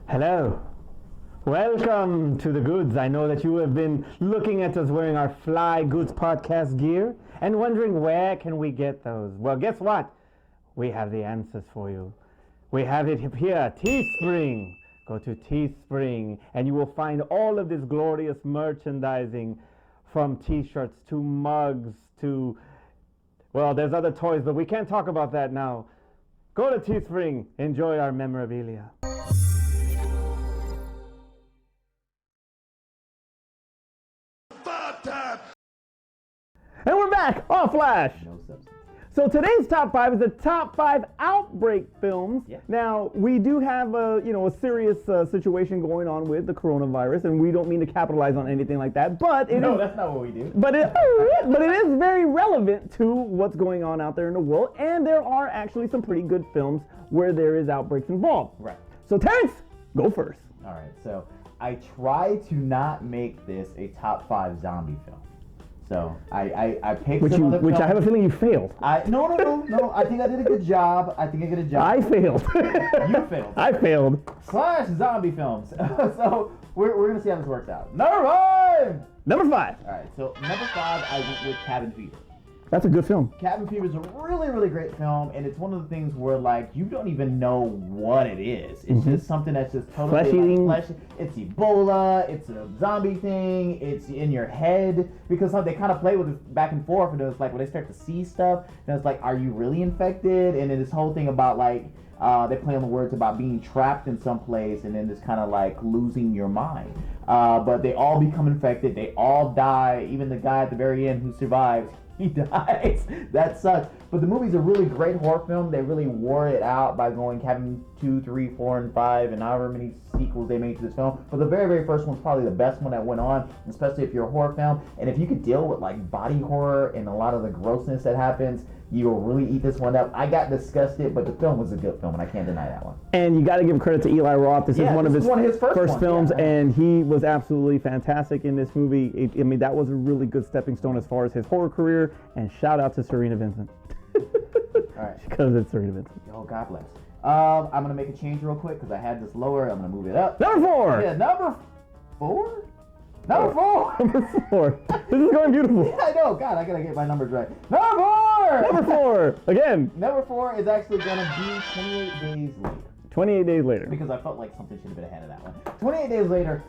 Hello. Welcome to the Goods. I know that you have been looking at us wearing our Fly Goods podcast gear and wondering where can we get those. Well, guess what? We have the answers for you. We have it here, Teespring. Go to Teespring and you will find all of this glorious merchandising, from T-shirts to mugs to, well, there's other toys, but we can't talk about that now. Go to Teespring. Enjoy our memorabilia. And we're back on Flash. No substance. So today's top 5 is the top 5 Outbreak films. Yeah. Now, we do have a serious situation going on with the coronavirus, and we don't mean to capitalize on anything like that, but that's not what we do. But it is very relevant to what's going on out there in the world, and there are actually some pretty good films where there is outbreaks involved. Right. So Terrence, go first. All right. So I try to not make this a top 5 zombie film. So I picked Which I have a feeling you failed. No. I think I did a good job. I failed. You failed. I failed. / zombie films. So we're gonna see how this works out. Number 5. Number 5. All right. So number 5, I went with Cabin Fever. That's a good film. Cabin Fever is a really, really great film, and it's one of the things where, like, you don't even know what it is. It's just something that's just totally flesh-eating. Flesh. It's Ebola. It's a zombie thing. It's in your head, because they kind of play with it back and forth, and it's like when they start to see stuff, then it's like, are you really infected? And then this whole thing about, like, they play on the words about being trapped in some place, and then just kind of like losing your mind. But they all become infected. They all die. Even the guy at the very end who survives, he dies. That sucks. But the movie's a really great horror film. They really wore it out by going Cabin 2, 3, 4, and 5, and however many sequels they made to this film. But the very, very first one's probably the best one that went on, especially if you're a horror film. And if you could deal with like body horror and a lot of the grossness that happens, you will really eat this one up. I got disgusted, but the film was a good film, and I can't deny that one. And you got to give credit to Eli Roth. This is one of his first films, and he was absolutely fantastic in this movie. I mean, that was a really good stepping stone as far as his horror career. And shout out to Serena Vincent. All right. Because it's Serena Vincent. Oh, God bless. I'm going to make a change real quick because I had this lower. I'm going to move it up. Number 4. Yeah, number 4? Number 4. Number 4. This is going beautiful. Yeah, I know. God, I got to get my numbers right. Number 4! Number 4. Again. Number 4 is actually going to be 28 Days Later. 28 Days Later. Because I felt like something should have been ahead of that one. 28 Days Later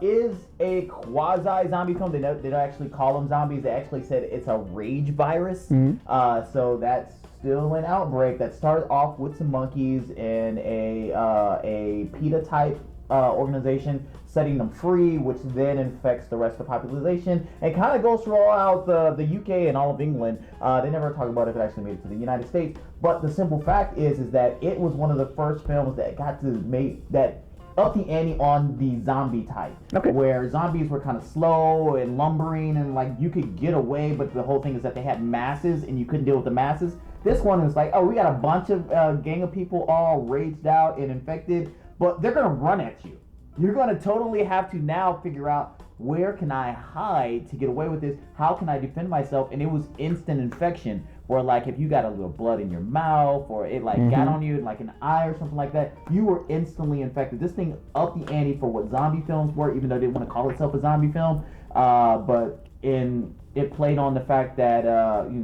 is a quasi-zombie film. They don't actually call them zombies. They actually said it's a rage virus. So that's still an outbreak that started off with some monkeys and a PETA-type organization setting them free, which then infects the rest of the population and kind of goes through all out the UK and all of England. They never talk about if it actually made it to the United States, but the simple fact is that it was one of the first films that got to make that up the ante on the zombie type, where zombies were kind of slow and lumbering and like you could get away, but the whole thing is that they had masses and you couldn't deal with the masses. This one is like, oh, we got a bunch of gang of people all raged out and infected, but they're gonna run at you. You're going to totally have to now figure out, where can I hide to get away with this? How can I defend myself? And it was instant infection, where like if you got a little blood in your mouth or it like got on you like an eye or something like that, you were instantly infected. This thing upped the ante for what zombie films were, even though they didn't want to call itself a zombie film. But it played on the fact that,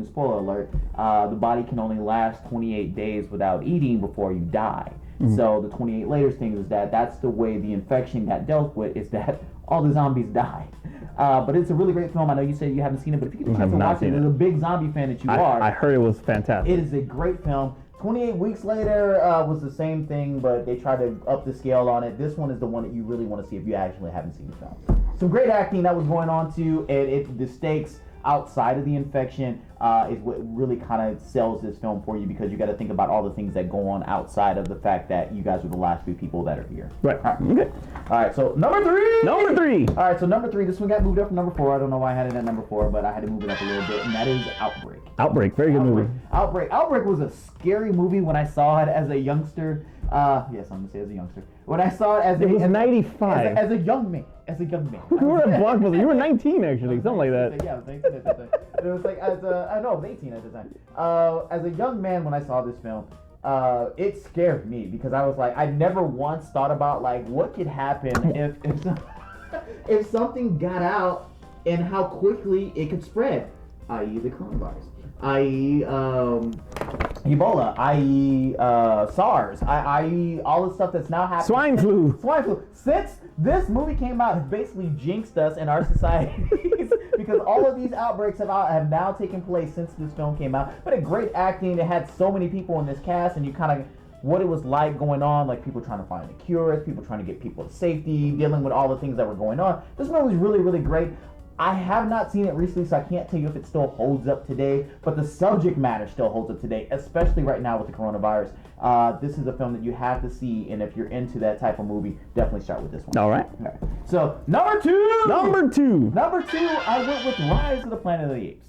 spoiler alert, the body can only last 28 days without eating before you die. So the 28 layers thing is that's the way the infection got dealt with, is that all the zombies die. But it's a really great film. I know you said you haven't seen it, but if you get a chance to watch it, as a big zombie fan that you are. I heard it was fantastic. It is a great film. 28 Weeks Later was the same thing, but they tried to up the scale on it. This one is the one that you really want to see if you actually haven't seen the film. Some great acting that was going on too, and the stakes outside of the infection is what really kind of sells this film for you, because you got to think about all the things that go on outside of the fact that you guys are the last few people that are here. Right. Okay. All right. So number 3. Number 3. All right. So number 3. This one got moved up from number 4. I don't know why I had it at number 4, but I had to move it up a little bit, and that is Outbreak. Outbreak. Very good movie. Outbreak was a scary movie when I saw it as a youngster. Yes, I'm gonna say as a youngster. When I saw it it was 95. As a young man. You were at Blockbuster. You were 19 actually, something like that. Yeah, I was 19 at the time. It was like I was 18 at the time. As a young man when I saw this film, it scared me because I was like, I never once thought about like what could happen if something got out and how quickly it could spread, i.e. the coronavirus, i.e. Ebola, i.e. SARS, i.e. all the stuff that's now happening. Swine flu. Since this movie came out, it basically jinxed us in our societies because all of these outbreaks have now taken place since this film came out. But a great acting, it had so many people in this cast, and you kind of what it was like going on, like people trying to find the cures, people trying to get people to safety, dealing with all the things that were going on. This movie was really, really great. I have not seen it recently, so I can't tell you if it still holds up today, but the subject matter still holds up today, especially right now with the coronavirus. This is a film that you have to see, and if you're into that type of movie, definitely start with this one. All right. So, number two, I went with Rise of the Planet of the Apes.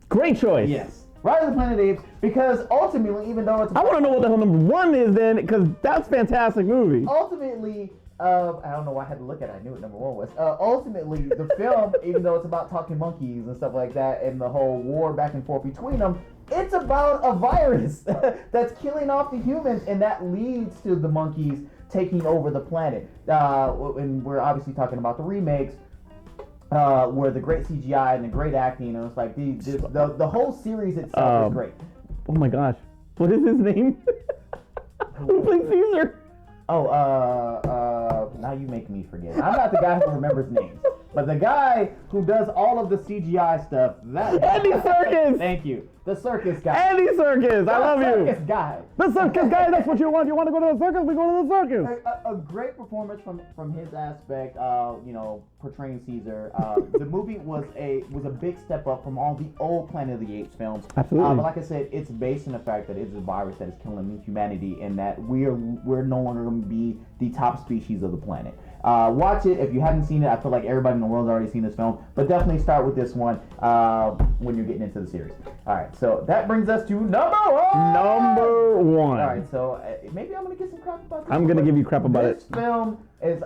Great choice. Yes. Rise of the Planet of the Apes, because ultimately, even though it's... I want to know what the hell number one is then, because that's a fantastic movie. Ultimately... I don't know why I had to look at it. I knew what number one was. Ultimately, the film, even though it's about talking monkeys and stuff like that, and the whole war back and forth between them, it's about a virus that's killing off the humans, and that leads to the monkeys taking over the planet. And we're obviously talking about the remakes, where the great CGI and the great acting, and it's like the whole series itself is great. Oh my gosh, what is his name? Who plays Caesar? Now you make me forget. I'm not the guy who remembers names, but the guy who does all of the CGI stuff. Andy Serkis. Thank you. The circus guy. Andy Serkis. I love you. The circus guy. The circus guy. That's what you want. You want to go to the circus? We go to the circus. A great performance from his aspect. Portraying Caesar. The movie was a big step up from all the old Planet of the Apes films. Absolutely. But like I said, it's based on the fact that it's a virus that is killing humanity, and that we're no longer going to be the top species of the planet. Watch it if you haven't seen it. I feel like everybody in the world has already seen this film, but definitely start with this one when you're getting into the series. All right, so that brings us to number one. Number one. All right, so maybe I'm gonna get some crap about this. I'm gonna give you crap about it. This film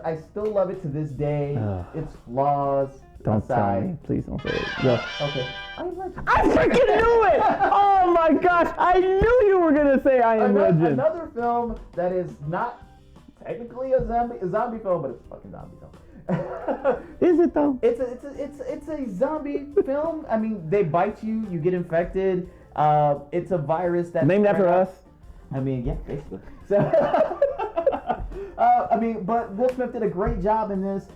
I still love it to this day. Its flaws Don't aside. tell me. Please don't say it. Go. Okay. I freaking knew it! Oh my gosh! I knew you were gonna say I Am Legend. Another film that is not technically a zombie film, but it's a fucking zombie film. Is it though? It's a zombie film. I mean, they bite you, you get infected. It's a virus that's named after us. I mean, yeah, basically. So, but Will Smith did a great job in this.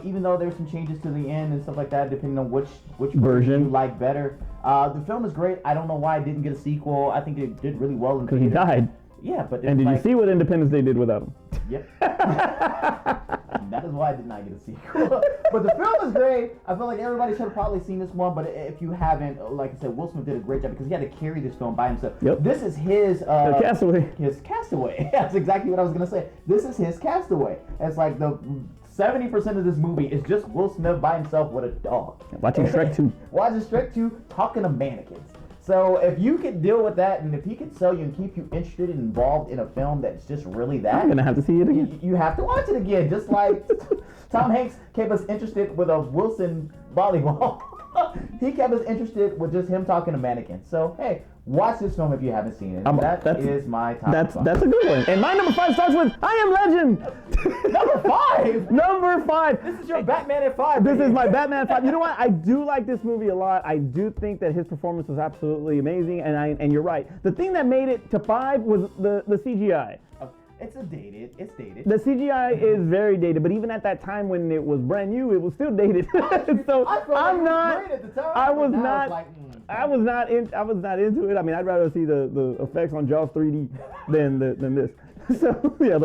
Even though there's some changes to the end and stuff like that, depending on which version you like better. The film is great. I don't know why it didn't get a sequel. I think it did really well. Because he died. Yeah, but and did you see what Independence Day did without him? Yep. That is why I did not get a sequel. But the film is great. I feel like everybody should have probably seen this one, but if you haven't, like I said, Will Smith did a great job because he had to carry this film by himself. Yep. This is his Castaway. His Castaway. That's exactly what I was gonna say. This is his Castaway. It's like the 70% of this movie is just Will Smith by himself with a dog. Watching Shrek 2. Watching Shrek 2, talking to mannequins. So if you can deal with that, and if he can sell you and keep you interested and involved in a film that's just really that, I'm gonna have to see it again. You have to watch it again, just like Tom Hanks kept us interested with a Wilson volleyball. He kept us interested with just him talking to mannequins. So hey, watch this film if you haven't seen it. That is my top. That's a good one. And my number 5 starts with I Am Legend. Number 5. Number 5. This is your Batman at 5. This is my Batman at 5. You know what? I do like this movie a lot. I do think that his performance was absolutely amazing. And you're right. The thing that made it to 5 was the CGI. It's dated. The CGI is very dated, but even at that time when it was brand new, it was still dated. So I was not into it. I mean, I'd rather see the effects on Jaws 3D than this. So yeah.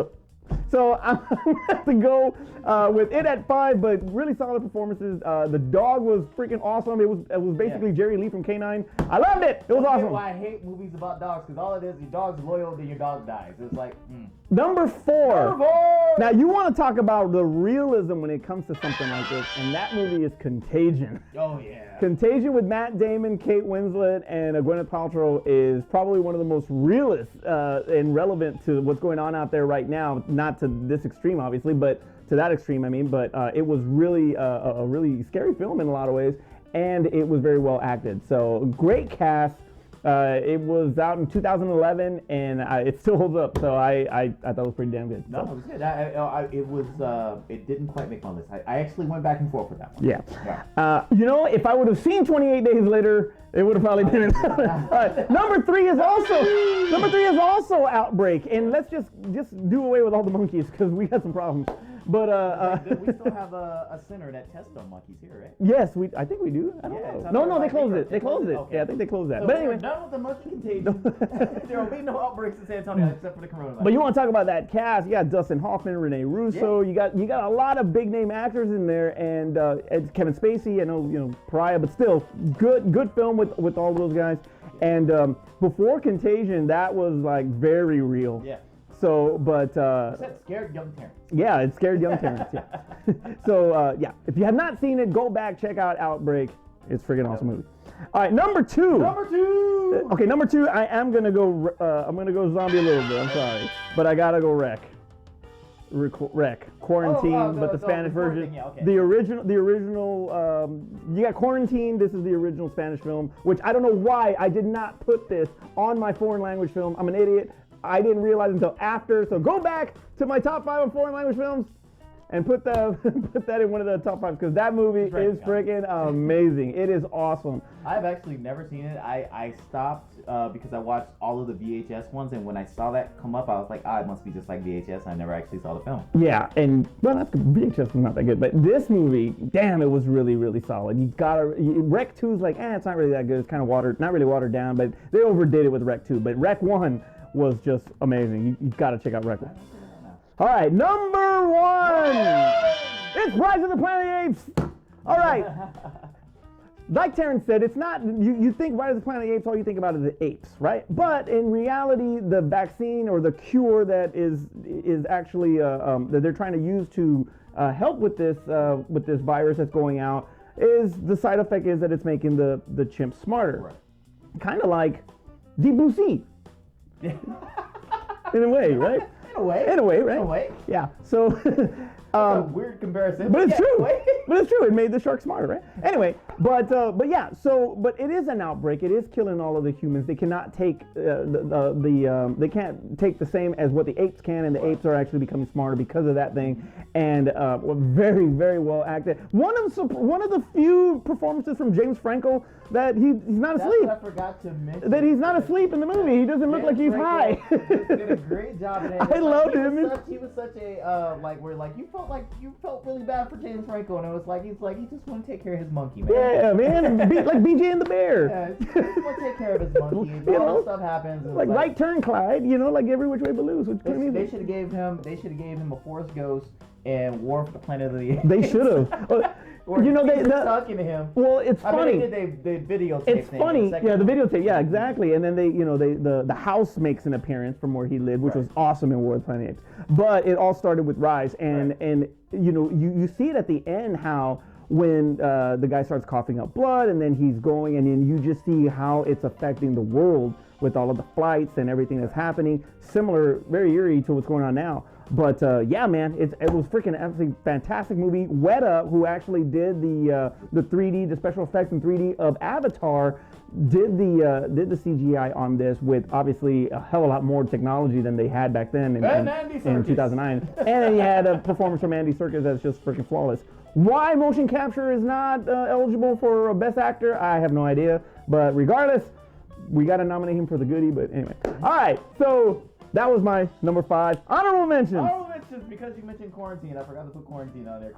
So I'm going to have to go with it at 5, but really solid performances. The dog was freaking awesome. It was basically Jerry Lee from K9. I loved it. It was awesome. Why I hate movies about dogs, because all it is, your dog's loyal, then your dog dies. It's like, Number 4. Now you want to talk about the realism when it comes to something like this, and that movie is Contagion. Oh yeah. Contagion with Matt Damon, Kate Winslet, and Gwyneth Paltrow is probably one of the most realist and relevant to what's going on out there right now. Not to this extreme, obviously, but to that extreme, I mean. But it was really a really scary film in a lot of ways, and it was very well acted. So great cast. It was out in 2011, and it still holds up. So I thought it was pretty damn good. No, it was good. It didn't quite make my list. I actually went back and forth with that one. Yeah. If I would have seen 28 Days Later, it would have probably been enough. Number three is also Outbreak, and let's just do away with all the monkeys because we got some problems. But we still have a center that tests on monkeys here, right? yes, I think we do. I don't know. No, they closed it. They closed it. Okay. Yeah, I think they closed that. So but anyway, done with the monkey contagion. There will be no outbreaks in San Antonio except for the coronavirus. but you want to talk about that cast? You got Dustin Hoffman, Rene Russo. Yeah. You got a lot of big name actors in there, and it's Kevin Spacey. I know Pariah, but still good film with all those guys. And before Contagion, that was like very real. Yeah. So, but That scared young Terrence. yeah, it scared young Terrence. Yeah. So if you have not seen it, go back, check out Outbreak. It's a freaking awesome movie. All right, number two. Okay, number two. I am gonna go. I'm gonna go zombie a little bit. I'm sorry, but I gotta go Wreck. Quarantine, but the Spanish version. Yeah, okay. The original. You got Quarantine. This is the original Spanish film, which I don't know why I did not put this on my foreign language film. I'm an idiot. I didn't realize until after. So go back to my top 5 of foreign language films and put that in one of the top 5 because that movie is freaking amazing. It is awesome. I've actually never seen it. I stopped because I watched all of the VHS ones, and when I saw that come up, I was like, it must be just like VHS. I never actually saw the film. Yeah, and VHS was not that good, but this movie, damn, it was really, really solid. Rec 2 is like, it's not really that good. It's kind of not really watered down, but they overdid it with Rec 2. But Rec 1 was just amazing. You got to check out Rec 1. All right, number 1. It's Rise of the Planet of the Apes. All right. Like Terrence said, it's not, you think Rise of the Planet of the Apes, all you think about is the apes, right? But in reality, the vaccine or the cure that is actually, that they're trying to use to help with this virus that's going out, is the side effect is that it's making the chimps smarter. Right. Kind of like Debussy. In a way, right? In a way, right? Yeah. So, a weird comparison. but it's true. But it's true. It made the shark smarter, right? Anyway, but yeah. So, but it is an outbreak. It is killing all of the humans. They cannot take they can't take the same as what the apes can, and the apes are actually becoming smarter because of that thing. And very, very well acted. One of the few performances from James Franco that he's not asleep. That's what I forgot to mention. That he's not asleep in the movie. He doesn't look like he's high. Did a great job in it. I loved him. He was such a you felt really bad for James Franco, and it was like he just want to take care of his monkey, man. Yeah, man, like BJ and the Bear. Yeah, he just want to take care of his monkey. All this stuff happens. Like right turn, Clyde. Like every which way but loose. They should have gave him a Forest Ghost and War for the Planet of the Apes. They should have. They stuck into him. Well, it's funny. They videotape. It's funny. Yeah, the videotape. Yeah, exactly. And then the house makes an appearance from where he lived, which was awesome in War of the Planet of the Apes. But it all started with Rise, and you see it at the end how when the guy starts coughing up blood, and then he's going, and then you just see how it's affecting the world with all of the flights and everything that's happening. Similar, very eerie to what's going on now. But yeah, man, it was freaking absolutely fantastic movie. Weta, who actually did the 3D, the special effects in 3D of Avatar, did the CGI on this with obviously a hell of a lot more technology than they had back then in 2009. And then you had a performance from Andy Serkis that's just freaking flawless. Why motion capture is not eligible for Best Actor, I have no idea. But regardless, we got to nominate him for the goodie. But anyway, all right, so. That was my number 5. Honorable mentions. Honorable mentions, because you mentioned Quarantine. I forgot to put Quarantine on there.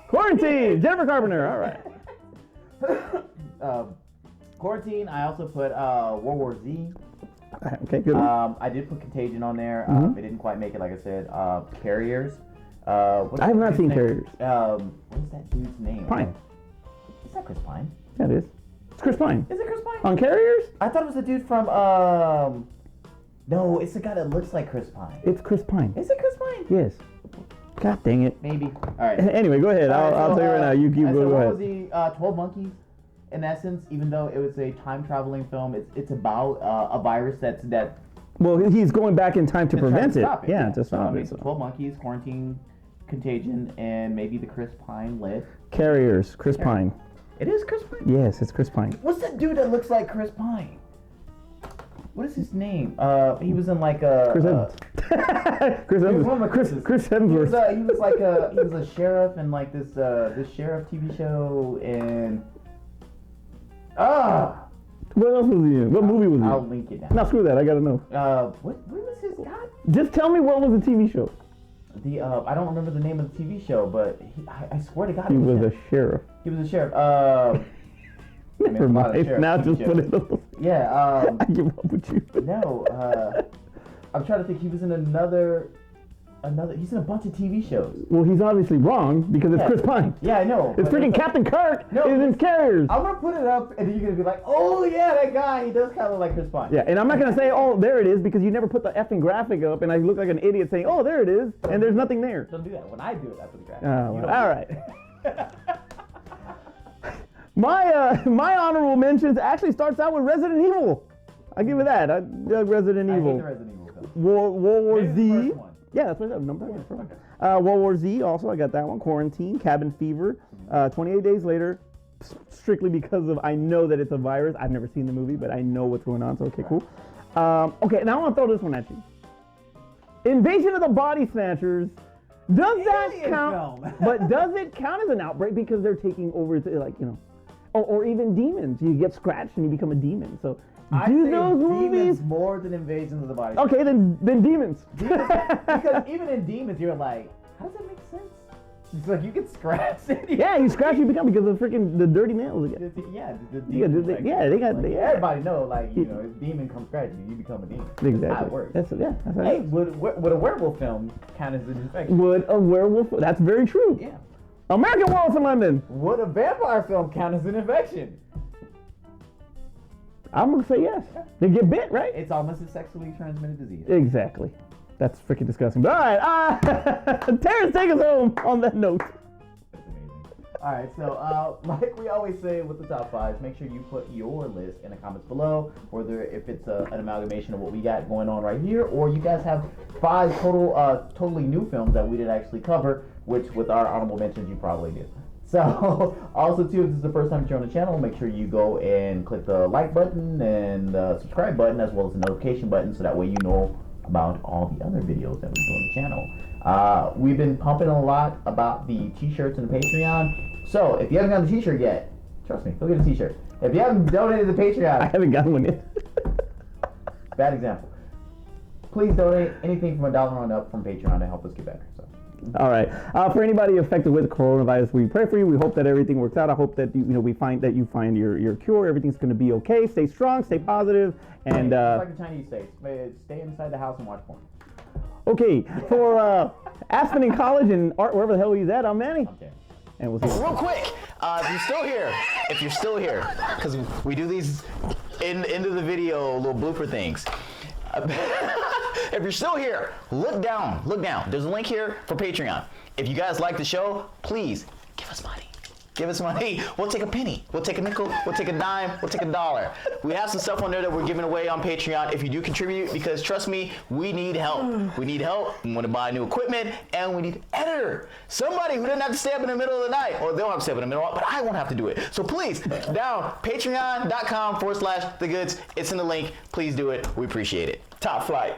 Quarantine. Jennifer Carpenter. All right. Quarantine. I also put World War Z. Okay, good. I did put Contagion on there. It didn't quite make it, like I said. Carriers. I have not seen Carriers. What is that dude's name? Pine. Is that Chris Pine? Yeah, it is. It's Chris Pine. Is it Chris Pine? On Carriers? I thought it was the dude from No, it's the guy that looks like Chris Pine. It's Chris Pine. Is it Chris Pine? Yes. God dang it. Maybe. All right. Anyway, go ahead. I'll tell you right now. You keep going. Go ahead. Was the 12 Monkeys? In essence, even though it was a time traveling film, it's about a virus that. Well, he's going back in time to prevent it. Yeah, to stop it. So 12 Monkeys, Quarantine, Contagion, and maybe the Chris Pine list. Carriers. Chris Pine. It is Chris Pine? Yes, it's Chris Pine. What's that dude that looks like Chris Pine? What is his name? He was in like a Chris Evans. Chris Hemsworth. He was a sheriff in like this sheriff TV show and What else was he in? What movie was he in? I'll link it down. No, screw that. I gotta know. What was his God? Just tell me what was the TV show. I don't remember the name of the TV show, but I swear to God, He was a sheriff. He was a sheriff. Never mind. Now just put it on. Yeah. I give up with you. No. I'm trying to think. He was in another. He's in a bunch of TV shows. Well, he's obviously wrong because it's Chris Pine. Yeah, I know. It's freaking Captain Kirk. No, is in Carriers. I'm gonna put it up, and then you're gonna be like, "Oh yeah, that guy. He does kind of look like Chris Pine." Yeah, and I'm not gonna say, "Oh, there it is," because you never put the effing graphic up, and I look like an idiot saying, "Oh, there it is," and there's nothing there. Don't do that. When I do it, I put the graphic. Well, all right. My honorable mentions actually starts out with Resident Evil. I give it that. Resident Evil. I hate the Resident Evil film. World War Maybe Z. the first one. Yeah, that's what I said. Number one. Okay. World War Z, also, I got that one. Quarantine, Cabin Fever, 28 Days Later, strictly because of I know that it's a virus. I've never seen the movie, but I know what's going on, so okay, cool. Okay, now I want to throw this one at you. Invasion of the Body Snatchers. Does that count? But does it count as an outbreak because they're taking over, like, you know, or even demons? You get scratched and you become a demon. So do those movies more than Invasion of the Body? Okay, then demons. Because even in Demons, you're like, how does that make sense? It's like you get scratched. Yeah, you scratch, you become because of freaking the dirty nails again. Yeah, they got. Like, everybody know, like, you know, if demon comes scratching you, you become a demon. Exactly. That's how it works. That's how it Hey, works. would a werewolf film count as an infection? Would a werewolf? That's very true. Yeah. American Werewolf in London. Would a vampire film count as an infection? I'm gonna say yes. They get bit, right? It's almost a sexually transmitted disease. Exactly. That's freaking disgusting. But all right, Terrence, take us home on that note. That's amazing. All right, so like we always say with the top fives, make sure you put your list in the comments below, whether if it's an amalgamation of what we got going on right here, or you guys have 5 totally new films that we didn't actually cover, which with our honorable mentions you probably did. So, also too, if this is the first time you're on the channel, make sure you go and click the like button and the subscribe button, as well as the notification button, so that way you know about all the other videos that we do on the channel. We've been pumping a lot about the t-shirts and the Patreon. So, if you haven't gotten the t-shirt yet, trust me, go get a t-shirt. If you haven't donated to Patreon, I haven't gotten one yet. Bad example. Please donate anything from $1 on up from Patreon to help us get better. So. All right. For anybody affected with coronavirus, we pray for you. We hope that everything works out. I hope that you find your cure. Everything's going to be okay. Stay strong. Stay positive. And like the Chinese states, stay inside the house and watch porn. Okay. For Aspen in college and Art, wherever the hell he's at, I'm Manny. Okay. And we'll see you. Real quick, if you're still here, because we do these into the video little blooper things. If you're still here, look down. There's a link here for Patreon. If you guys like the show, please give us money. We'll take a penny. We'll take a nickel. We'll take a dime. We'll take $1. We have some stuff on there that we're giving away on Patreon if you do contribute, because trust me, we need help. We want to buy new equipment, and we need an editor. Somebody who doesn't have to stay up in the middle of the night. Or they don't have to stay up in the middle, but I won't have to do it. So please, down, patreon.com/thegoods. It's in the link. Please do it. We appreciate it. Top flight.